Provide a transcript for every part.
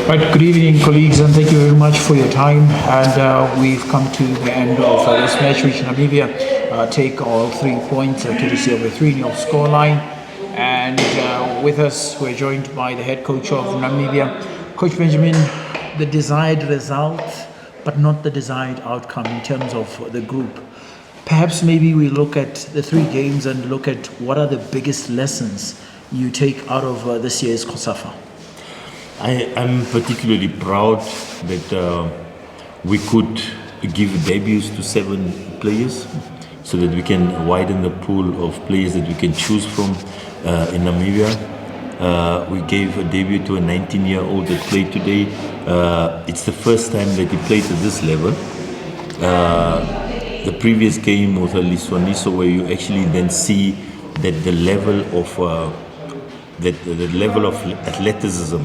Right, good evening, colleagues, and thank you very much for your time. And we've come to the end of this match, which Namibia take all 3 points courtesy of a 3-0 scoreline. And with us, we're joined by the head coach of Namibia, Coach Benjamin. The desired result, but not the desired outcome in terms of the group. Perhaps maybe we look at the 3 games and look at what are the biggest lessons you take out of this year's COSAFA. I'm particularly proud that we could give debuts to 7 players so that we can widen the pool of players that we can choose from in Namibia. We gave a debut to a 19-year-old that played today. It's the first time that he played at this level. The previous game was a Liswaniso, where you actually then see that the level of athleticism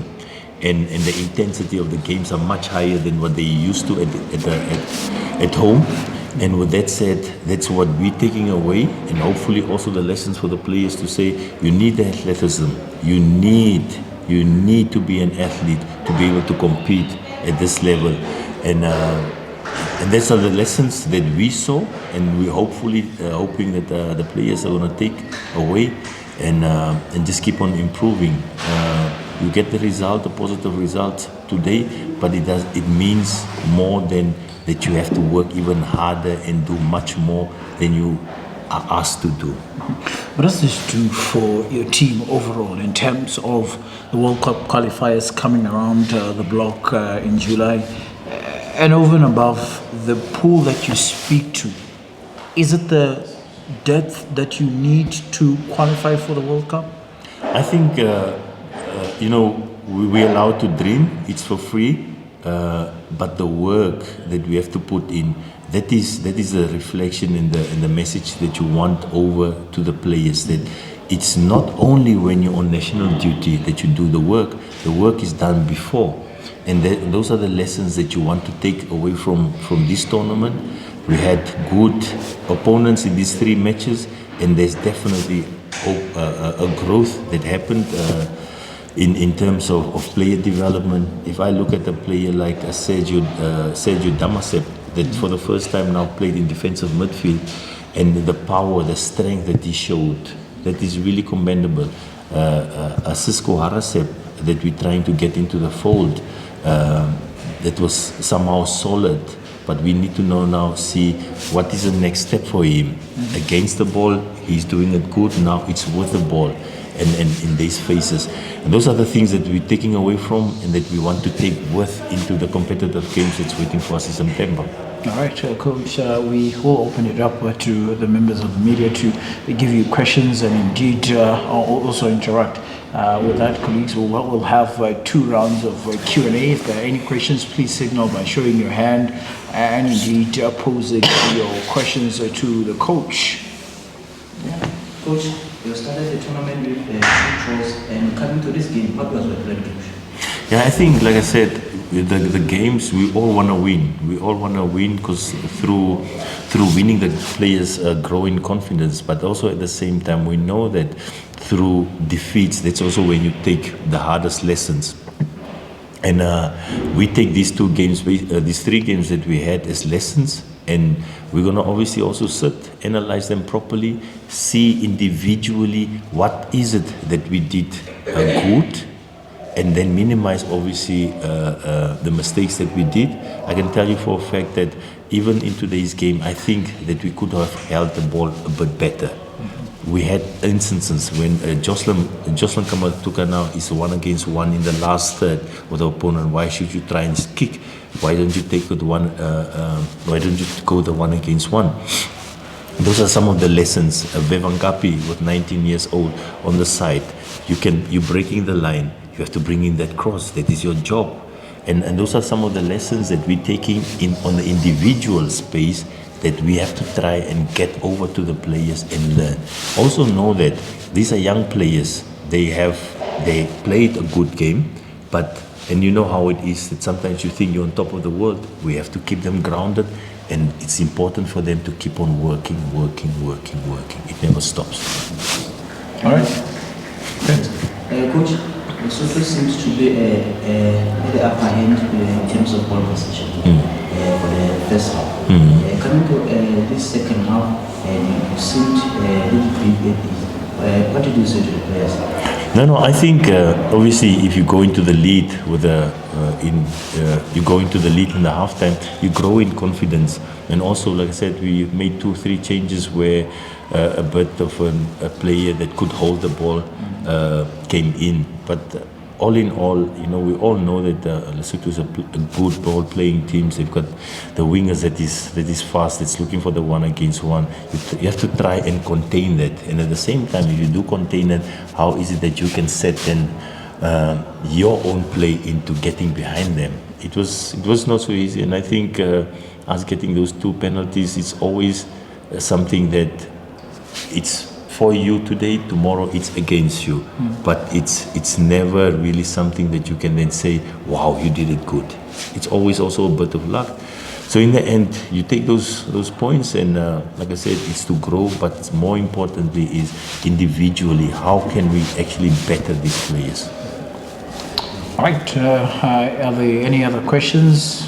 and the intensity of the games are much higher than what they used to at home. And with that said, that's what we're taking away, and hopefully also the lessons for the players to say, you need the athleticism, you need to be an athlete to be able to compete at this level. And those are the lessons that we saw, and we're hopefully hoping that the players are going to take away and just keep on improving. You get the result, a positive result today, but it means more than that. You have to work even harder and do much more than you are asked to do. What does this do for your team overall in terms of the World Cup qualifiers coming around the block in July? And over and above the pool that you speak to, is it the depth that you need to qualify for the World Cup? I think, we're allowed to dream. It's for free. But the work that we have to put in, that is a reflection in the message that you want over to the players, that it's not only when you're on national duty that you do the work is done before. And those are the lessons that you want to take away from this tournament. We had good opponents in these 3 matches, and there's definitely a growth that happened in terms of player development. If I look at a player like Sergio Damasep, that for the first time now played in defensive midfield, and the power, the strength that he showed, that is really commendable. Cisco Harasep, that we're trying to get into the fold, that was somehow solid, but we need to see what is the next step for him. Against the ball, he's doing it good. Now it's with the ball and in these phases. And those are the things that we're taking away from and that we want to take with into the competitive games that's waiting for us in September. All right, Coach, we will open it up to the members of the media to give you questions and indeed also interact with that, colleagues. We'll have 2 rounds of Q&A. If there are any questions, please signal by showing your hand and indeed posing your questions to the coach. Yeah. Coach, you started the tournament with 2 draws, and coming to this game, what was your plan, Coach? Yeah, I think, like I said, the games, we all want to win. We all want to win because through winning, the players grow in confidence. But also at the same time, we know that through defeats, that's also when you take the hardest lessons. And we take these 2 games, these 3 games that we had as lessons. And we're going to obviously also sit, analyze them properly, see individually what is it that we did good, and then minimize obviously the mistakes that we did. I can tell you for a fact that even in today's game, I think that we could have held the ball a bit better. We had instances when Jocelyn Kamatuka now is 1-against-1 in the last third with the opponent. Why should you try and kick? Why don't you take it why don't you go the 1-against-1? Those are some of the lessons. Bevankapi with 19 years old on the side. You're breaking the line. You have to bring in that cross. That is your job. And those are some of the lessons that we're taking on the individual space that we have to try and get over to the players and learn. Also know that these are young players. They played a good game, and you know how it is that sometimes you think you're on top of the world. We have to keep them grounded, and it's important for them to keep on working. It never stops. All right. Coach, Lesotho seems to be at the upper hand in terms of ball possession for the first half. Coming to this second half, you seemed a little bit. What did you say to the players? No, I think obviously if you go into the lead with you go into the lead in the halftime, you grow in confidence. And also, like I said, we made 2-3 changes where a bit of a player that could hold the ball came in. But all in all, we all know that Lesotho is a good ball-playing team. They've got the wingers that is fast. It's looking for the 1-against-1. You have to try and contain that. And at the same time, if you do contain it, how is it that you can set then your own play into getting behind them? It was not so easy. And I think us getting those 2 penalties, it's always something that it's for you today, tomorrow it's against you. But it's never really something that you can then say, wow, you did it good. It's always also a bit of luck. So in the end, you take those points, and like I said, it's to grow, but more importantly is individually, how can we actually better these players? All right, are there any other questions?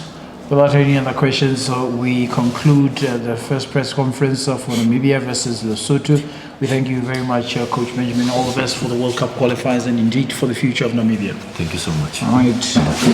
Without any other questions, we conclude the first press conference for Namibia versus Lesotho. We thank you very much, Coach Benjamin. All the best for the World Cup qualifiers and indeed for the future of Namibia. Thank you so much. All right.